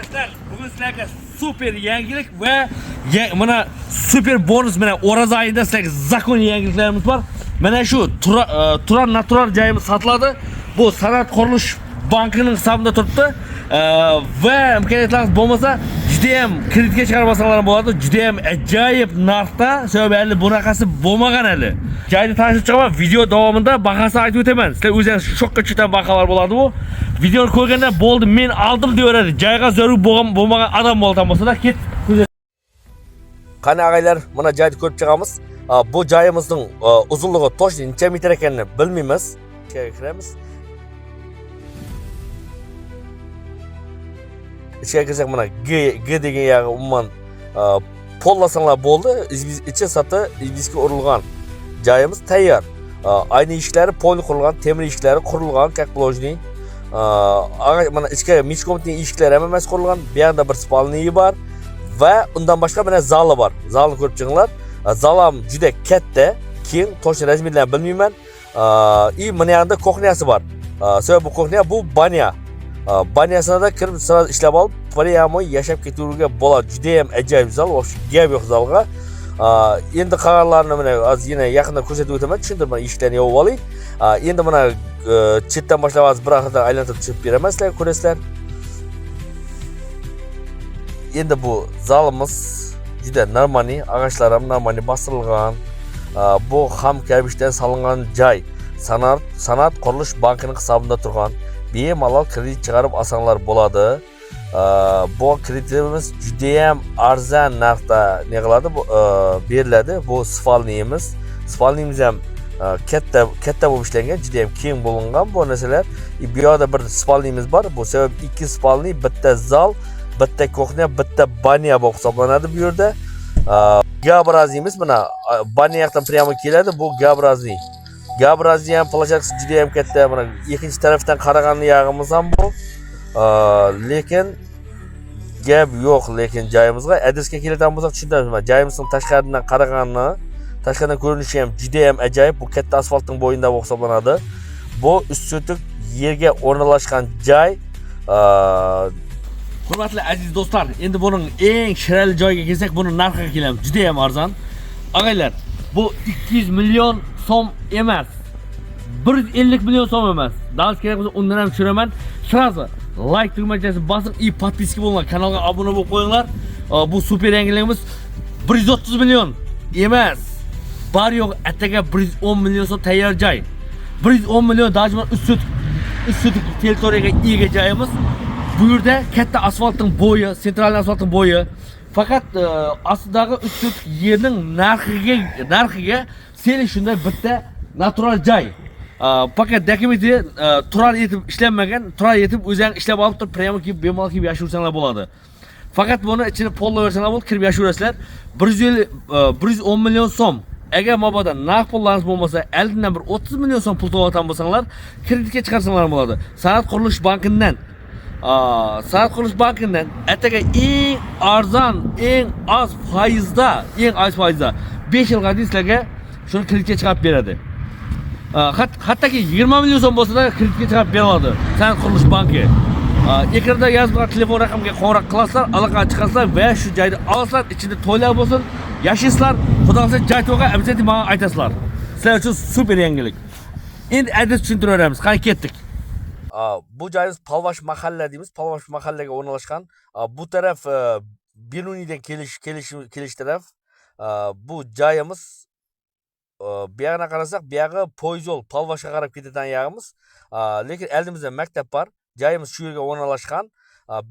Arkadaşlar bugün sizlerge super yangilik ve mana super bonus mana Oraz ayında sizlerge zakon yangiliklerimiz var. Mana şu Turan natural joyimiz sotiladi. Bu San'at Qurilish bankining hisobida turibdi. Va imkoniyatlaringiz bo'lmasa juda ham kreditga chiqarmasanlar bo'ladi. Juda ham ajoyib narxda, sababi bunaqasi bo'lmagan hali. Joyni tanishib chiqaman, video davomida bahasini aytib o'taman. Sizlar o'zingiz shokka tushgan baholar bo'ladi bu. Videoni ko'rganda bo'ldi, men aldim deyaveradi. Joyga zarur bo'lmagan odam bo'lgan bo'lsa-da ket. Qani ag'aylar, mana joyni ko'rib chiqamiz. Bu joyimizning uzunligi to'shli necha metr ekanini bilmaymiz. Kiramiz. İçeri kirsak mana G degan yog'i umuman pollasanlar bo'ldi. İçi satı izbizga urilgan joyimiz tayyor. Ayni ishlari pol qurilgan, temir ishlari qurilgan, как положено. Mana ichki michkomitning eshiklari ham emas qurilgan. Bu yerda bir spalniyi bor va undan boshqa mana zali bor. Zalni ko'rib chiqinglar. Zal ham juda katta, keng, to'sh razmerlarini bilmayman. Mana yerda kuxnyasi bor. Sababi bu kuxnya bu banya. Banyasına da kirib sırada ishlab olib, prямо yashab ketaverga bo'ladi. Juda ham ajoyib zal, o'sha gap yo'q zalga. Endi qog'ozlarni mana az yana yaqinda ko'rsatib o'taman, tushuntirman, eshiklarni yopib oling. Endi mana chetdan boshlab az bir haqida aylantirib chiqib beraman, sizlar ko'rasizlar. Endi bu zalimiz juda normaliy, ag'achlar ham normaliy bostirilgan. Bu ham kirbishdan solingan joy. San'at Qurilish bankining hisobida turgan. Bemalol kredit chiqarib olsanglar bo'ladi. Bu kreditimiz juda ham arzon narxda ne qiladi, beriladi. Bu spalniyimiz. Spalniyimiz ham katta bo'lib ishlangan, juda ham keng bo'lingan bu narsalar. Bu yerda bir spalniyimiz bor. Bu sabab ikki spalniy, bitta zal, bitta kuxnya, bitta banya bo'lib hisoblanadi bu yerda. Gabraziyimiz mana banyaqdan prямо keladi. Bu gabrazniy. Gabraziy ham plashatkasi juda ham katta. Mana ikkinchi tarafdan qaragan yog'imiz ham bu. Lekin gap yo'q, lekin joyimizga adresga keladigan bo'lsak tushuntiramiz. Joyimizning tashqaridan qaraganini, tashqaridan ko'rinishi ham juda ham ajoyib. Bu katta asfaltning bo'yinda bo'lib hisoblanadi. Bu ustitik yerga o'rnalashgan joy. Hurmatli aziz do'stlar, endi buning eng chiroyli joyiga kelsak, buning narxiga kelamiz. Juda ham arzon. Og'aylar, bu 200 million so'm emas. 150 million so'm emas. Daha kerak bo'lsa undan ham tushiraman. Sразу like tugmachasini bosing, podpiska bo'linglar, kanalga obuna bo'lib qo'yinglar. Bu super yangiligimiz 130 million emas. Bar yo'q, ataga 110 million so'm tayyor joy. 110 million dajman üstüdük territoriyaga ega joyimiz. Bu yerda katta asfaltning bo'yi, sentral asfaltning bo'yi. Fakat aslidagi üstüdük yerning narxiga seni shunday bitta natural joy. Fakat dokumenti turar yetib ishlanmagan, turar yetib o'zing ishlab olib turib, prямо kelib bemalol kelib yashaversanglar bo'ladi. Fakat buni ichini pollaversanglar bo'ladi, kirib yashaverasizlar. 110 million so'm. Agar mabodo naqd pullaringiz bo'lmasa, 50 dan bir 30 million so'm pul to'latan bo'lsanglar, kreditga chiqarsanglar bo'ladi. San'at Qurilish bankidan. San'at Qurilish bankidan ataga eng arzon, eng az foizda 5 yilga sizlarga shuni kreditga chiqarib beradi. Hattoki 20 million so'm bo'lsa-da kreditga chiqarib beradi San'at Qurilish banki. Ekranda yozilgan telefon raqamiga qo'ng'iroq qilasizlar, aloqaga chiqasizlar va shu joyda olasizlar, ichida to'ylar bo'lsin, yashaysizlar. Xudo xohlasa joy to'g'ri обязательно menga aytasizlar. Sizlar uchun super yangilik. Endi adres tushuntiramiz. Qani ketdik. Bu joyimiz Palvash mahalla deymiz. Palvash mahallaga o'rnalashgan. Bu taraf Benuniydan kelish taraf. Bu joyimiz bu yoqqa qarasak, bu yog'i poyez yo'l Palvashga qarab ketadigan yog'imiz. Lekin oldimizda maktab bor. Joyimiz shu yerga o'rnalashgan.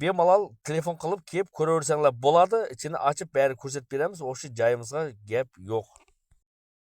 Bemalol telefon qilib kelib ko'raversanglar bo'ladi. Ichini ochib bari ko'rsatib beramiz. O'sha joyimizga gap yo'q.